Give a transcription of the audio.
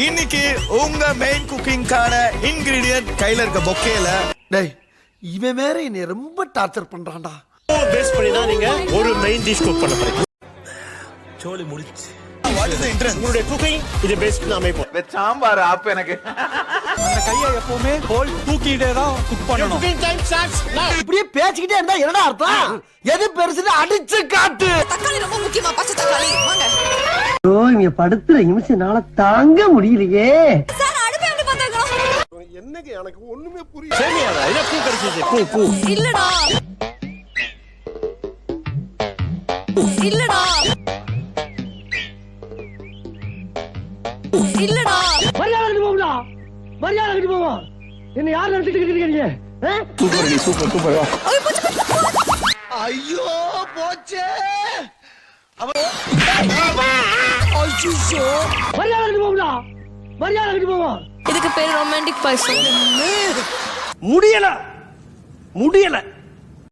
இன்னைக்கு உங்க main குக்கிங்கான ingredient கையில இருக்க பொக்கேல டேய் இவன் வேற என்னை ரொம்ப டார்ச்சர் பண்றான்டா. பேஸ் பண்ணி தான் நீங்க ஒரு மெயின் டிஷ் குக் பண்ண போறீங்க. சோலி முடிச்சு. What is the interest? உங்களுடைய குக்கிங் இது பேஸ் பண்ணி அமைப்போம். சாம்பார் ஆப் எனக்கு அந்த கையை எப்பவுமே ஹோல் தூக்கிட்டே தான் குக் பண்ணணும். குக்கிங் டைம் ஸ்டார்ட்ஸ் நவ. இப்படியே பேசிக்கிட்டே இருந்தா என்னடா அர்த்தம்? எது பெருசுன்னு அடிச்சு காட்டு. தக்காளி ரொம்ப முக்கியமா, பச்சை தக்காளி. வாங்க ஓ இங்க படுத்துற நிமிஷம்னால தாங்க முடியலையே. சார், அடுப்பு எப்படி பார்த்தாங்க? என்னங்க எனக்கு ஒண்ணுமே புரியல. சேமியாடா இத பூ கடிச்சிச்சு. பூ இல்லடா இல்லடா இல்லடா. மரியாதை போகுதா? மரியாதை போவா. என்ன யார் நினைச்சிட்டு இருக்கீங்க? ஓய் போச்சு. ஐயோ போச்சே. மரியாதை போகுதா? மரியாதை போவா. இதுக்கு பேர் ரொமான்டிக் பர்சன். முடியல முடியல